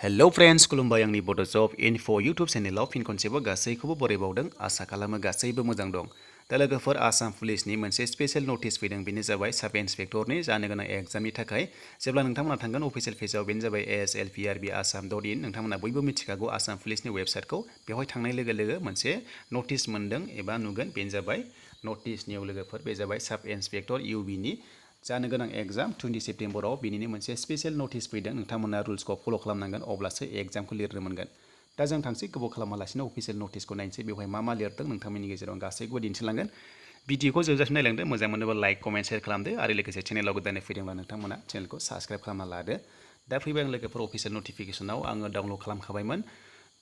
Hello friends खुलुमबाय आंनि बड' जब इनफो यूट्यूब चेनेलाव फिन खनसेबो गासैखौबो बरायबावदों आसा खालामो गासैबो मोजां दं। दा लोगोफोर आसाम पुलिसनि मोनसे स्पेशल नटिस फैदों बेनो जाबाय साब इन्सपेक्टरनि जानो गोनां एग्जामनि थाखाय जेब्ला नोंथांमोना थांगोन अफिशियेल पेजाव बेनो जाबाय ASLPRB-assam.in नोंथांमोना बयबो मिथिखागौ आसाम पुलिसनि वेबसाइटखौ बेवहाय थांनाय लोगो लोगो मोनसे नटिस मोनदों एबा नुगोन बेनो जाबाय नटिसनियाव लोगोफोर बे जाबाय साब इन्सपेक्टर UBनि जानो गोनां एग्जाम 20 सेप्टेम्बराव बिनिनो मोनसे स्पेशल नटिस फैदों नोंथांमोना रुल्सखौ फल' खालामनांगोन अब्लासो एग्जामखौ लिरनो मोनगोन। दा जों थांसै गोबाव खालामालासिनो अफिशियेल नटिसखौ नायनोसै बेवहाय मा लिरदों नोंथांमोननि गेजेराव गासैखौबो दिन्थिलांगोन। भिडिअखौ जोबजासिम नायलांदो मोजां मोनोबा लाइक कमेन्ट शेयार खालामदो आरो लोगोसे चेनेलाव गोदानै फैदोंब्ला नोंथांमोना चेनेलखौ साबस्क्राइब खालामना लादो। दा फैबाय आं लोगोफोर अफिशियेल नटिफिकेसनाव आङो डाउनलड खालामखाबायमोन।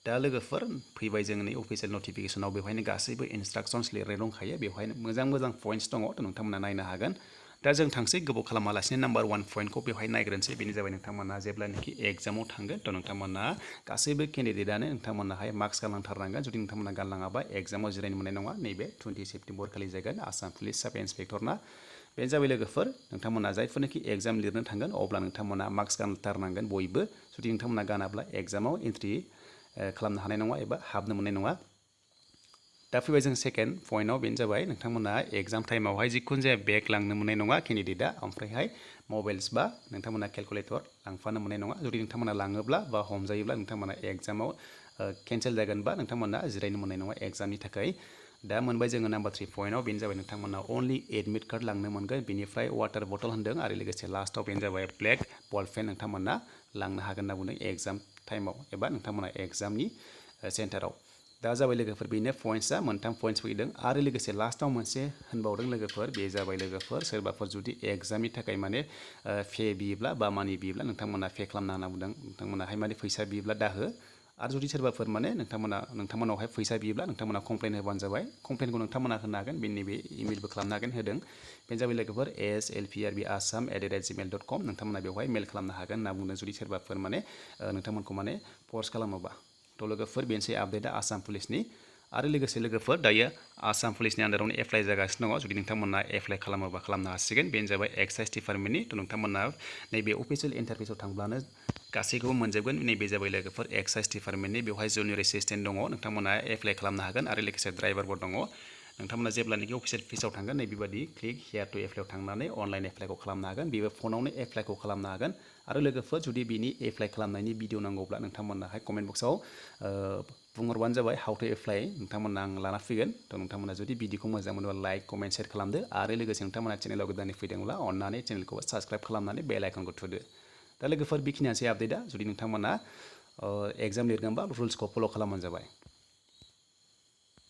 दा लोगोफोर फैबाय जोंनि अफिशियेल नटिफिकेसनाव बेवहायनो गासैबो इन्सट्राक्शन्स लिरनाय दंखायो बेवहायनो मोजां पइन्ट्स दङ नोंथांमोना नायनो हागोन। दा जों थांसै गोबाव खालामालासिनो नाम्बार 1 पइन्टखौ बेवहाय नायग्रोनोसै बेनो जाबाय नोंथांमोना जेब्लानोखि एग्जामाव थांगोन थ' नोंथांमोना गासैबो केन्डिडेटआनो नोंथांमोनाहाय मास्क गानलांथारनांगोन जुदि नोंथांमोना गानलाङाबा एग्जामाव जिरायनो मोननाय नङा नैबे 20 सेप्टेम्बर खालि जागोन आसाम पुलिस साब इन्सपेक्टरना बेनो जाबाय लोगोफोर नोंथांमोना जायफोरनोखि एग्जाम लिरनो थांगोन अब्ला नोंथांमोना मास्क गानथारनांगोन बयबो जुदि नोंथांमोना गानाब्ला एग्जामाव एन्ट्रि खालामनो हानाय नङा एबा हाबनो मोननाय नङा। दा फैबाय जों सेकेन्ड पइन्टआव बेनो जाबाय नोंथांमोना एग्जाम टाइमावहाय जिखुनु जाया बेग लांनो मोननाय नङा केन्डिडेटआ ओमफ्रायहाय मबाइल्स बा नोंथांमोना केलकुलेटर लांफानो मोननाय नङा जुदि नोंथांमोना लाङोब्ला बा हमजायोब्ला नोंथांमोना एग्जामाव केन्सेल जागोन बा नोंथांमोना जिरायनो मोननाय नङा एग्जामनि थाखाय। दा मोनबाय जोङो नाम्बार 3 पइन्टआव बेनो जाबाय नोंथांमोना अनलि एडमिट कार्ड लांनो मोनगोन बेनिफ्राय वाटार बटल होन्दों आरो लोगोसे लास्टआव बेनो जाबाय ब्लेक बल पेन नोंथांमोना लांनो हागोन होनना बुंदों एग्जाम टाइमाव एबा नोंथांमोना एग्जामनि सेन्टाराव। दा जाबाय लोगोफोर बेनो पइन्ट्सआ मोनथाम पइन्ट्स फैदों आरो लोगोसे लास्टआव मोनसे होनबावदों लोगोफोर बे जाबाय लोगोफोर सोरबाफोर जुदि एग्जामनि थाखाय माने फे बियोब्ला बा मानि बियोब्ला नोंथांमोना पे खालामना होनना बुंदों नोंथांमोनाहाय माने फैसा बियोब्ला दाहो आरो जुदि सोरबाफोर माने नोंथांमोनावहाय फैसा बियोब्ला नोंथांमोना कमप्लेन होबानो जाबाय कमप्लेनखौ नोंथांमोना होनो हागोन बेनि बे इमेलबो खालामनो हागोन होदों बेनो जाबाय लोगोफोर ASLPRB-assam@gmail.com नोंथांमोना बेवहाय मेल खालामनो हागोन होनना बुंदों जुदि सोरबाफोर माने नोंथांमोनखौ माने फर्स खालामोबा। थ' लोगोफोर बेनोसै आपडेटआ आसाम पुलिसनि आरो लोगोसे लोगोफोर दायो आसाम पुलिसनि आन्दारावनो एप्लाइ जागासिनो दङ जुदि नोंथांमोना एप्लाइ खालामोबा खालामनो हासिगोन बेनो जाबाय एक्साइज डिपार्टमेन्टनि थ' नोंथांमोना नैबे अफिसियेल इन्टारफेसआव थांब्लानो गासैखौबो मोनजोबगोन नैबे जाबाय लोगोफोर एक्साइज डिपार्टमेन्टनि बेवहाय जुनियर एसिस्टेन्ट दङ नोंथांमोना एप्लाइ खालामनो हागोन आरो लोगोसे ड्राइभारबो दङ नोंथांमोना जेब्लानोखि अफिसियेल पेजाव थांगोन नैबेबायदि क्लिक हेयार टु एप्लाइआव थांनानै अनलाइन एप्लाइखौ खालामनो हागोन बेबो फनावनो एप्लाइखौ खालामनो हागोन आरो लोगोफोर जुदि बिनि एप्लाइ खालामनायनि भिडिअ नांगौब्ला नोंथांमोनाहाय कमेन्ट बक्सआव बुंहरबानो जाबाय हाउ टु एप्लाइ नोंथांमोना आं लाना फैगोन थ' नोंथांमोना जुदि भिडिअखौ मोजां मोनोबा लाइक कमेन्ट शेयार खालामदो आरो लोगोसे नोंथांमोना चेनेलाव गोदानै फैदोंब्ला अननानै चेनेलखौ साबस्क्राइब खालामनानै बेल आइकनखौ थुदो। दा लोगोफोर बेखिनियानोसै आपडेटआ जुदि नोंथांमोना एग्जाम लिरगोनबा रुल्सखौ फल' खालामबानो जाबाय।